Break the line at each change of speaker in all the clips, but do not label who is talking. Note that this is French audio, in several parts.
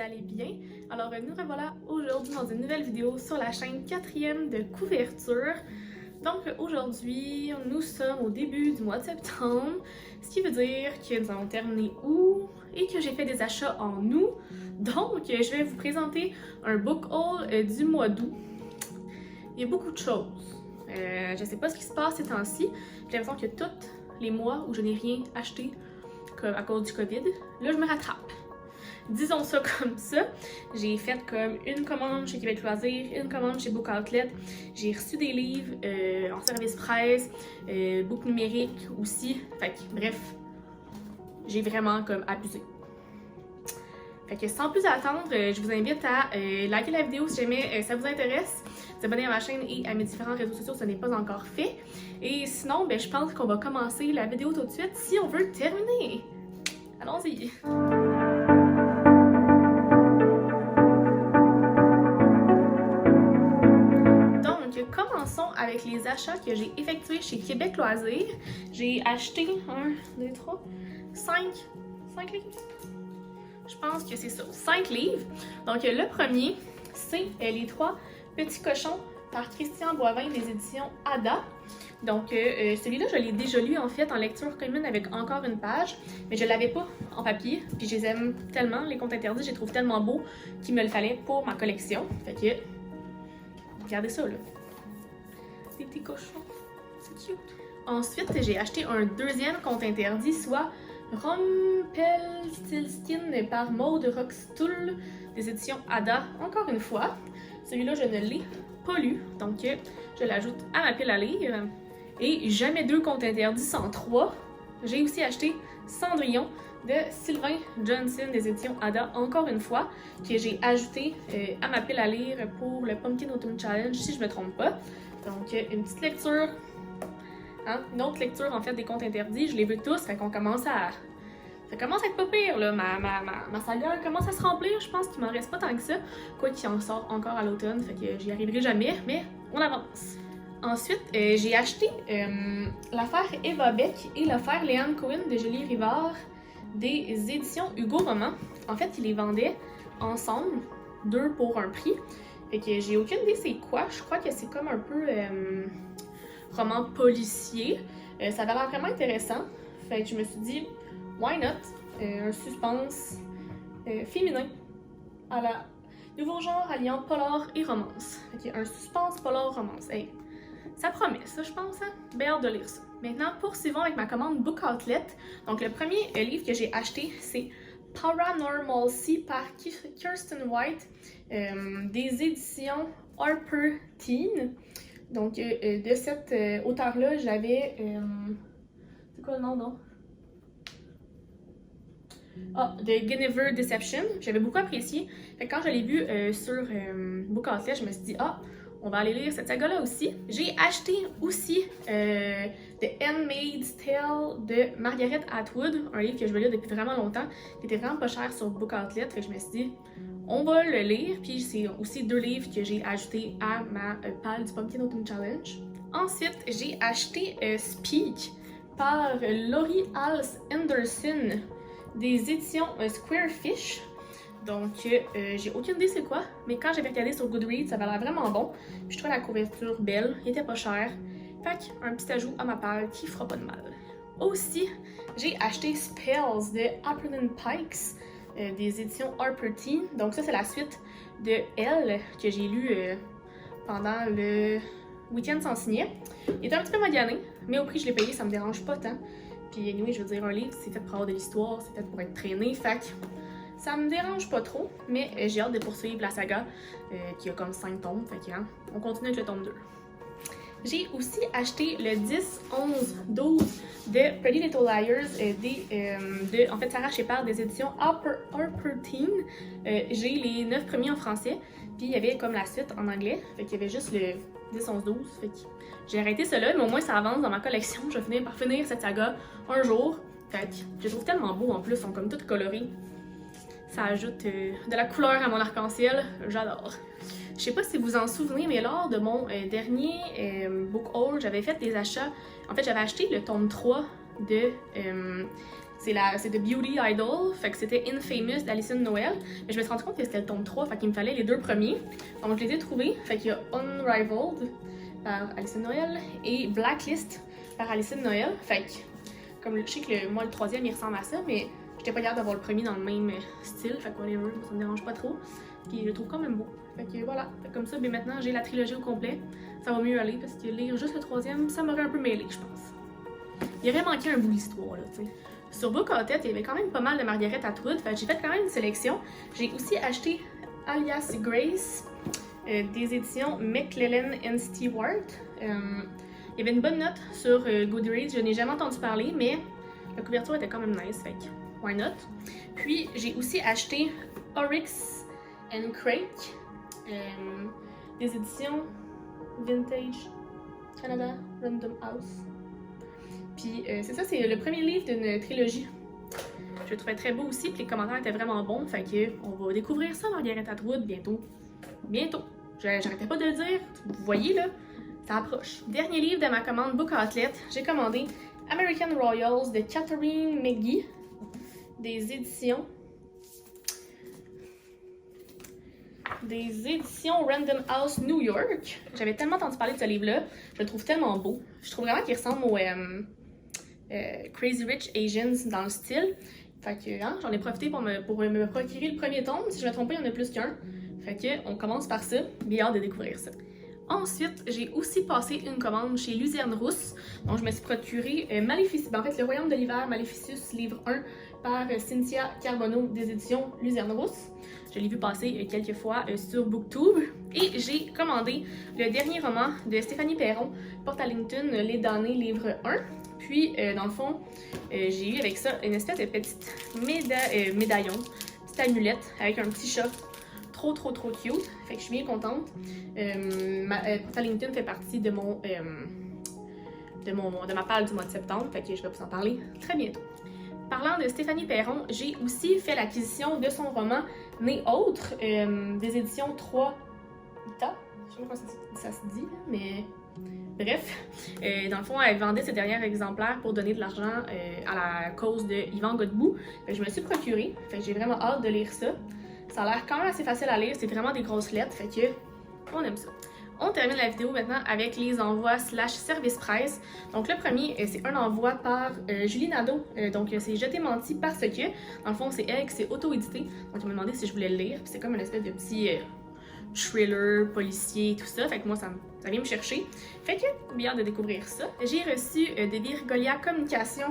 allez bien. Alors nous revoilà aujourd'hui dans une nouvelle vidéo sur la chaîne 4e de couverture. Donc aujourd'hui, nous sommes au début du mois de septembre, ce qui veut dire que nous allons terminer août et que j'ai fait des achats en août. Donc je vais vous présenter un book haul du mois d'août. Il y a beaucoup de choses. Je sais pas ce qui se passe ces temps-ci. J'ai l'impression que tous les mois où je n'ai rien acheté à cause du COVID, là je me rattrape. Disons ça comme ça. J'ai fait comme une commande chez Québec Loisirs, une commande chez Book Outlet. J'ai reçu des livres en service presse, book numérique aussi. Fait que bref, j'ai vraiment comme abusé. Fait que sans plus attendre, je vous invite à liker la vidéo si jamais ça vous intéresse, vous abonner à ma chaîne et à mes différents réseaux sociaux si ce n'est pas encore fait. Et sinon, ben, je pense qu'on va commencer la vidéo tout de suite si on veut terminer. Allons-y! Donc, commençons avec les achats que j'ai effectués chez Québec Loisirs. J'ai acheté 1, 2, 3, 5 livres. Je pense que c'est ça, 5 livres. Donc, le premier, c'est Les 3 petits cochons par Christian Boivin des éditions Ada. Donc, celui-là, je l'ai déjà lu en fait en lecture commune avec encore une page, mais je l'avais pas en papier. Puis je les aime tellement, les contes interdits, je les trouve tellement beaux qu'il me le fallait pour ma collection. Fait que, regardez ça là. Des petits cochons, c'est cute. Ensuite, j'ai acheté un deuxième conte interdit, soit Rumpelstiltskin par Maud Rockstuhl des éditions Ada, encore une fois. Celui-là, je ne l'ai pas lu, donc je l'ajoute à ma pile à lire. Et Jamais deux contes interdits sans 3. J'ai aussi acheté Cendrillon de Sylvain Johnson des éditions Ada, encore une fois, que j'ai ajouté à ma pile à lire pour le Pumpkin Autumn Challenge, si je me trompe pas. Donc, une petite lecture, hein? Une autre lecture en fait des contes interdits. Je les veux tous, fait qu'on commence à... Ça commence à être pas pire, là. Ma saga commence à se remplir. Je pense qu'il m'en reste pas tant que ça. Quoi qu'il en sort encore à l'automne, fait que j'y arriverai jamais, mais on avance. Ensuite, j'ai acheté l'affaire Eva Beck et l'affaire Léane Cohen de Julie Rivard des éditions Hugo Roman. En fait, ils les vendaient ensemble, 2 pour un prix. Fait que j'ai aucune idée c'est quoi. Je crois que c'est comme un peu roman policier. Ça avait l'air vraiment intéressant. Fait que je me suis dit, why not? Un suspense féminin à la nouveau genre alliant polar et romance. Fait que un suspense polar romance. Hey, ça promet ça, je pense. Hein? Bien hâte de lire ça. Maintenant, poursuivons avec ma commande Book Outlet. Donc, le premier livre que j'ai acheté, c'est Paranormalcy par Kirsten White des éditions Harper Teen. Donc, de cet auteur-là, j'avais... c'est quoi le nom, non? Ah, de Guinevere Deception. J'avais beaucoup apprécié. Fait que quand je l'ai vu sur Book Outlet, je me suis dit, ah, on va aller lire cette saga-là aussi. J'ai acheté aussi The Handmaid's Tale de Margaret Atwood, un livre que je veux lire depuis vraiment longtemps, qui était vraiment pas cher sur Book Outlet. Fait que je me suis dit, on va le lire. Puis c'est aussi 2 livres que j'ai ajoutés à ma pile du Pumpkin Autumn Challenge. Ensuite, j'ai acheté Speak par Laurie Hals Anderson des éditions Squarefish. Donc, j'ai aucune idée c'est quoi, mais quand j'avais regardé sur Goodreads, ça avait l'air vraiment bon. Puis je trouvais la couverture belle, il était pas cher. Fait qu'un petit ajout à ma palle qui fera pas de mal. Aussi, j'ai acheté Spells de Apperlin Pikes des éditions Harper Teen. Donc ça, c'est la suite de Elle que j'ai lu pendant le week-end sans signer. Il était un petit peu magané, mais au prix que je l'ai payé, ça me dérange pas tant. Puis anyway, je veux dire, un livre, c'est fait pour avoir de l'histoire, c'est fait pour être traîné, fait que ça me dérange pas trop, mais j'ai hâte de poursuivre la saga qui a comme 5 tomes, fait que on continue avec le tome 2. J'ai aussi acheté le 10, 11, 12 de Pretty Little Liars en fait Sarah Shepard des éditions Harper Teen. J'ai les 9 premiers en français, puis il y avait comme la suite en anglais, fait qu'il y avait juste le 10, 11, 12, fait que j'ai arrêté cela, mais au moins ça avance dans ma collection. Je vais finir par finir cette saga un jour. Fait que je les trouve tellement beaux en plus, ils sont comme toutes colorés. Ça ajoute de la couleur à mon arc-en-ciel, j'adore. Je sais pas si vous en souvenez, mais lors de mon dernier book haul, j'avais fait des achats. En fait, j'avais acheté le tome 3 de C'est de Beauty Idol, fait que c'était Infamous d'Alison Noël. Mais je me suis rendu compte que c'était le tome 3, fait qu'il me fallait les 2 premiers. Donc je les ai trouvés, fait qu'il y a Unrivaled par Alison Noël et Blacklist par Alison Noël. Fait que, comme je sais que moi le 3e il ressemble à ça, mais j'étais pas capable d'avoir le premier dans le même style, fait que whatever, ça me dérange pas trop. Puis je le trouve quand même beau. Fait que voilà, fait comme ça, mais maintenant j'ai la trilogie au complet. Ça va mieux aller parce que lire juste le 3e, ça m'aurait un peu mêlé, je pense. Il aurait manqué un bout d'histoire, là, tu sais. Sur Book of Tête, il y avait quand même pas mal de Margaret Atwood, fait que j'ai fait quand même une sélection. J'ai aussi acheté Alias Grace des éditions McClellan and Stewart. Il y avait une bonne note sur Goodreads, je n'ai jamais entendu parler, mais la couverture était quand même nice, fait que why not? Puis j'ai aussi acheté Oryx and Crake des éditions Vintage Canada Random House. Puis c'est ça, c'est le premier livre d'une trilogie. Je le trouvais très beau aussi, puis les commentaires étaient vraiment bons, fait que on va découvrir ça Margaret Atwood bientôt. Bientôt. J'arrêtais pas de le dire, vous voyez là, ça approche. Dernier livre de ma commande Book Outlet, j'ai commandé American Royals de Catherine McGee, des éditions Random House New York. J'avais tellement entendu parler de ce livre-là, je le trouve tellement beau. Je trouve vraiment qu'il ressemble au Crazy Rich Asians dans le style. Fait que hein, j'en ai profité pour me procurer le premier tome. Si je me trompe pas, il y en a plus qu'un. Fait que on commence par ça. Bien hâte de découvrir ça. Ensuite, j'ai aussi passé une commande chez Luzerne Rousse. Donc je me suis procuré Maléficius, en fait Le Royaume de l'Hiver, Maléficius, livre 1 par Cynthia Carbonneau des éditions Luzerne Rousse. Je l'ai vu passer quelques fois sur Booktube. Et j'ai commandé le dernier roman de Stéphanie Perron, Porte à Linton, Les Damnés, livre 1. Puis, dans le fond, j'ai eu avec ça une espèce de petite médaillon, petite amulette avec un petit chat. Trop cute. Fait que je suis bien contente. Porte à Linton fait partie de ma palle du mois de septembre. Fait que je vais vous en parler très bientôt. Parlant de Stéphanie Perron, j'ai aussi fait l'acquisition de son roman Né autre, des éditions 3 Ita. Je sais pas comment ça se dit, mais bref. Dans le fond, elle vendait ses derniers exemplaires pour donner de l'argent à la cause de Yvan Godbout. Je me suis procurée, j'ai vraiment hâte de lire ça. Ça a l'air quand même assez facile à lire, c'est vraiment des grosses lettres, fait que on aime ça. On termine la vidéo maintenant avec les envois / service presse. Donc le premier, c'est un envoi par Julie Nadeau. Donc c'est Je t'ai menti parce que, dans le fond, c'est elle qui s'est auto-édité. Donc elle m'a demandé si je voulais le lire. Puis c'est comme une espèce de petit thriller, policier, tout ça. Fait que moi, ça vient me chercher. Fait que, bien hâte de découvrir ça. J'ai reçu de Virgolia Communication.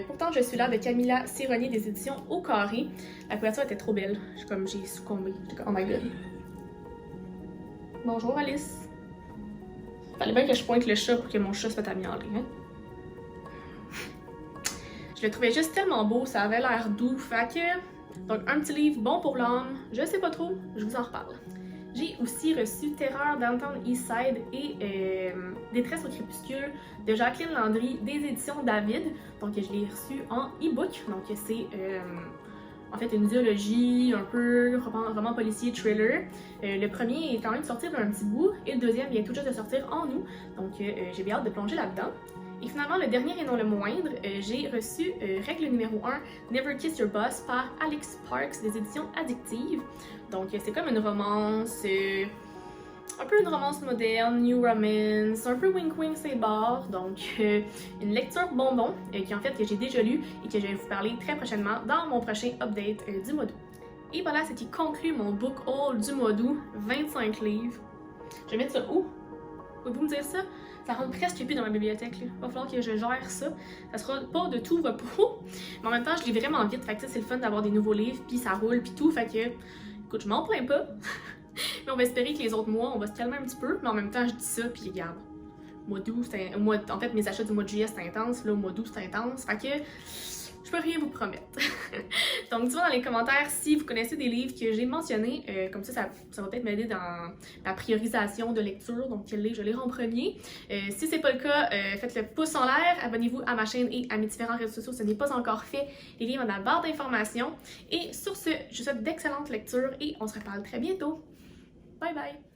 Pourtant, je suis là de Camilla Sironi des éditions Au Carré. La couverture était trop belle. J'ai succombé. J'étais comme, oh my god. Bonjour Alice. Fallait bien que je pointe le chat pour que mon chat se fasse amélioré, hein? Je le trouvais juste tellement beau, ça avait l'air doux, fait que... Donc un petit livre bon pour l'âme, je sais pas trop, je vous en reparle. J'ai aussi reçu Terreur Downtown Eastside et Détresse au crépuscule de Jacqueline Landry des éditions David. Donc je l'ai reçu en e-book, donc c'est... en fait, une duologie, un peu roman policier, thriller. Le premier est quand même sorti d'un petit bout et le deuxième vient tout juste de sortir en août. Donc, j'ai bien hâte de plonger là-dedans. Et finalement, le dernier et non le moindre, j'ai reçu Règle numéro 1, Never Kiss Your Boss par Alex Parks des éditions Addictive. Donc, c'est comme une romance... un peu une romance moderne, new romance, un peu wink-wink c'est barre, donc une lecture bonbon qui en fait que j'ai déjà lu et que je vais vous parler très prochainement dans mon prochain update du mois d'août. Et voilà, c'est qui conclut mon book haul du mois d'août, 25 livres. Je vais mettre ça où? Pouvez-vous me dire ça? Ça rentre presque plus dans ma bibliothèque, là. Il va falloir que je gère ça. Ça sera pas de tout repos, mais en même temps je lis vraiment vite, fait que c'est le fun d'avoir des nouveaux livres, puis ça roule, puis tout, fait que écoute, je m'en plains pas. Mais on va espérer que les autres mois, on va se calmer un petit peu. Mais en même temps, je dis ça, puis regarde. Mois d'août, en fait, mes achats du mois de juillet, c'est intense. Là, au mois d'août, c'est intense. Fait que je peux rien vous promettre. Donc, dis-moi dans les commentaires si vous connaissez des livres que j'ai mentionnés. Comme ça va peut-être m'aider dans ma priorisation de lecture. Donc, quel livre je lire en premier. Si c'est pas le cas, faites le pouce en l'air. Abonnez-vous à ma chaîne et à mes différents réseaux sociaux. Ce n'est pas encore fait. Les liens dans la barre d'informations. Et sur ce, je vous souhaite d'excellentes lectures et on se reparle très bientôt. Bye bye!